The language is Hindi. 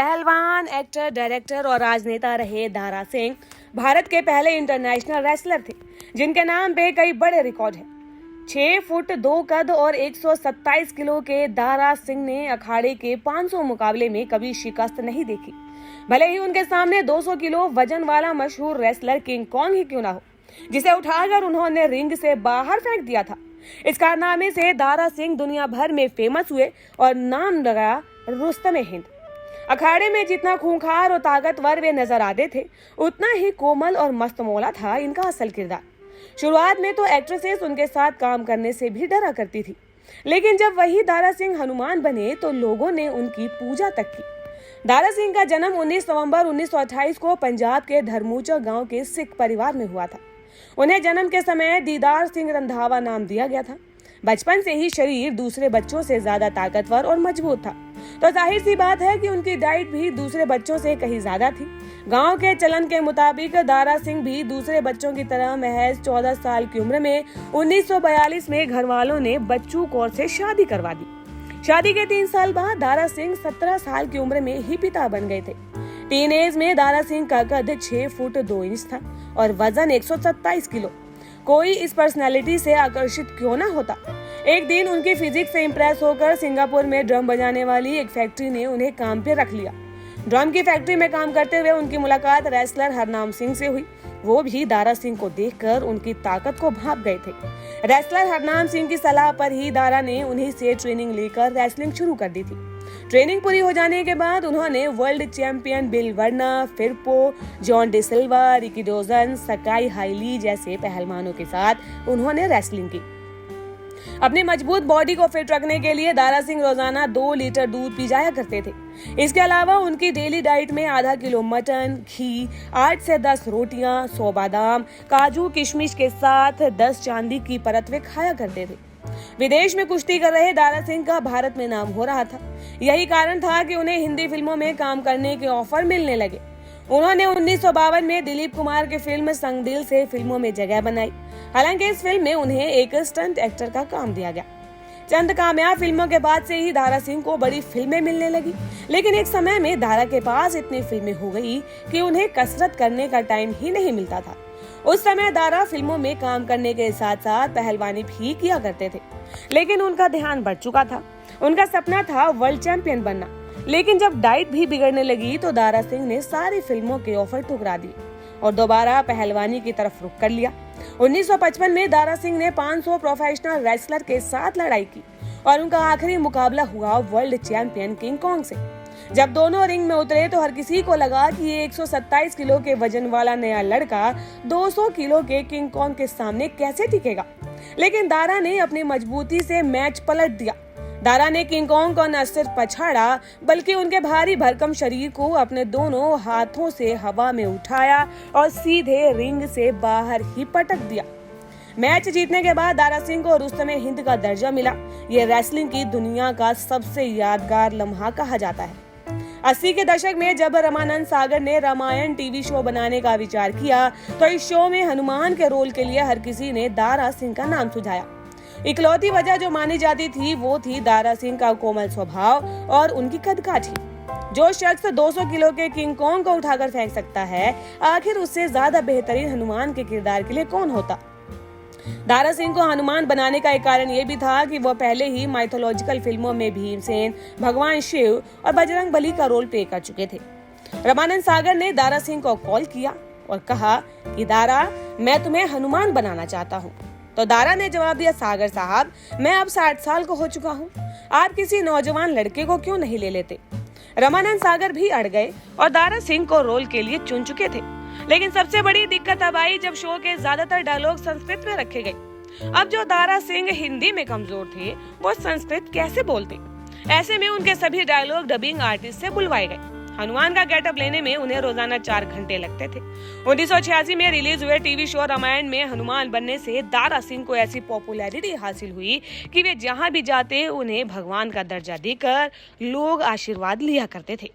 पहलवान, एक्टर, डायरेक्टर और राजनेता रहे दारा सिंह भारत के पहले इंटरनेशनल रेसलर थे, जिनके नाम पे कई बड़े रिकॉर्ड हैं। 6 फुट 2 कद और 127 किलो के दारा सिंह ने अखाड़े के 500 मुकाबले में कभी शिकस्त नहीं देखी, भले ही उनके सामने 200 किलो वजन वाला मशहूर रेसलर किंग कॉन्ग ही क्यों ना हो, जिसे उठाकर उन्होंने रिंग से बाहर फेंक दिया था। इस कारनामे से दारा सिंह दुनिया भर में फेमस हुए और नाम लगा रुस्तम-ए-हिंद। अखाड़े में जितना खूंखार और ताकतवर वे नजर आते थे, उतना ही कोमल और मस्तमौला था इनका असल किरदार। शुरुआत में तो एक्ट्रेसेस उनके साथ काम करने से भी डरा करती थी, लेकिन जब वही दारा सिंह हनुमान बने तो लोगों ने उनकी पूजा तक की। दारा सिंह का जन्म 19 नवंबर 1928 को पंजाब के धर्मूचा गांव के सिख परिवार में हुआ था। उन्हें जन्म के समय दीदार सिंह रंधावा नाम दिया गया था। बचपन से ही शरीर दूसरे बच्चों से ज्यादा ताकतवर और मजबूत था, तो जाहिर सी बात है कि उनकी डाइट भी दूसरे बच्चों से कहीं ज्यादा थी। गांव के चलन के मुताबिक दारा सिंह भी दूसरे बच्चों की तरह महज 14 साल की उम्र में 1942 में घर वालों ने बच्चू कौर से शादी करवा दी। शादी के 3 साल बाद दारा सिंह 17 साल की उम्र में ही पिता बन गए थे। टीनेज में दारा सिंह का कद 6 फुट 2 इंच था और वजन 127 किलो। कोई इस पर्सनालिटी से आकर्षित क्यों ना होता। एक दिन उनकी फिजिक्स से इम्प्रेस होकर सिंगापुर में ड्रम बजाने वाली एक फैक्ट्री ने उन्हें काम पे रख लिया। ड्रम की फैक्ट्री में काम करते हुए उनकी मुलाकात रेसलर हरनाम सिंह से हुई। वो भी दारा सिंह को देखकर उनकी ताकत को भांप गए थे। रेसलर हरनाम सिंह की सलाह पर ही दारा ने उन्हीं से ट्रेनिंग लेकर रेसलिंग शुरू कर दी थी। ट्रेनिंग पूरी हो जाने के बाद उन्होंने वर्ल्ड चैंपियन बिल वर्ना, फिरपो, जॉन डिसिल्वा, रिकी डोजन, सकाई हाइली जैसे पहलवानों के साथ उन्होंने रेसलिंग की। अपनी मजबूत बॉडी को फिट रखने के लिए दारा सिंह रोजाना 2 लीटर दूध पी जाया करते थे। इसके अलावा उनकी डेली डाइट में आधा किलो मटन, घी, 8 से 10 रोटियां, 100 बादाम, काजू, किशमिश के साथ 10 चांदी की परत वे खाया करते थे। विदेश में कुश्ती कर रहे दारा सिंह का भारत में नाम हो रहा था। यही कारण था कि उन्हें हिंदी फिल्मों में काम करने के ऑफर मिलने लगे। उन्होंने 1952 में दिलीप कुमार की फिल्म संग दिल से फिल्मों में जगह बनाई। हालांकि इस फिल्म में उन्हें एक स्टंट एक्टर का काम दिया गया। चंद कामयाब फिल्मों के बाद से ही दारा सिंह को बड़ी फिल्में मिलने लगी, लेकिन एक समय में दारा के पास इतनी फिल्में हो गई कि उन्हें कसरत करने का टाइम ही नहीं मिलता था। उस समय दारा फिल्मों में काम करने के साथ साथ पहलवानी भी किया करते थे, लेकिन उनका ध्यान बढ़ चुका था। उनका सपना था वर्ल्ड चैंपियन बनना, लेकिन जब डाइट भी बिगड़ने लगी तो दारा सिंह ने सारी फिल्मों के ऑफर ठुकरा दिए और दोबारा पहलवानी की तरफ रुख कर लिया। 1955 में दारा सिंह ने 500 प्रोफेशनल रेसलर के साथ लड़ाई की और उनका आखिरी मुकाबला हुआ वर्ल्ड चैंपियन किंग कॉन्ग से। जब दोनों रिंग में उतरे तो हर किसी को लगा कि ये 127 किलो के वजन वाला नया लड़का 200 किलो के किंग कॉन्ग के सामने कैसे टिकेगा, लेकिन दारा ने अपनी मजबूती से मैच पलट दिया। दारा ने किंग कॉन्ग को न सिर्फ पछाड़ा, बल्कि उनके भारी भरकम शरीर को अपने दोनों हाथों से हवा में उठाया और सीधे रिंग से बाहर ही पटक दिया। मैच जीतने के बाद दारा सिंह को रुस्तम-ए-हिंद का दर्जा मिला। ये रेसलिंग की दुनिया का सबसे यादगार लम्हा कहा जाता है। 80 के दशक में जब रमानंद सागर ने रामायण टीवी शो बनाने का विचार किया तो इस शो में हनुमान के रोल के लिए हर किसी ने दारा सिंह का नाम सुझाया। इकलौती वजह जो मानी जाती थी वो थी दारा सिंह का कोमल स्वभाव और उनकी कदकाठी। जो शख्स 200 किलो के किंग कॉन्ग को उठाकर फेंक सकता है, आखिर उससे ज्यादा बेहतरीन हनुमान के किरदार के लिए कौन होता। दारा सिंह को हनुमान बनाने का एक कारण ये भी था कि वो पहले ही माइथोलॉजिकल फिल्मों में भीमसेन, भगवान शिव और बजरंग बली का रोल प्ले कर चुके थे। रमानंद सागर ने दारा सिंह को कॉल किया और कहा कि दारा, मैं तुम्हें हनुमान बनाना चाहता हूँ। तो दारा ने जवाब दिया, सागर साहब, मैं अब 60 साल को हो चुका हूँ, आप किसी नौजवान लड़के को क्यों नहीं ले लेते। रमानंद सागर भी अड़ गए और दारा सिंह को रोल के लिए चुन चुके थे, लेकिन सबसे बड़ी दिक्कत अब आई जब शो के ज्यादातर डायलॉग संस्कृत में रखे गए। अब जो दारा सिंह हिंदी में कमजोर थे, वो संस्कृत कैसे बोलते। ऐसे में उनके सभी डायलॉग डबिंग आर्टिस्ट से बुलवाए गए। हनुमान का गेटअप लेने में उन्हें रोजाना 4 घंटे लगते थे। 1986 में रिलीज हुए टीवी शो रामायण में हनुमान बनने से दारा सिंह को ऐसी पॉपुलैरिटी हासिल हुई कि वे जहां भी जाते उन्हें भगवान का दर्जा देकर लोग आशीर्वाद लिया करते थे।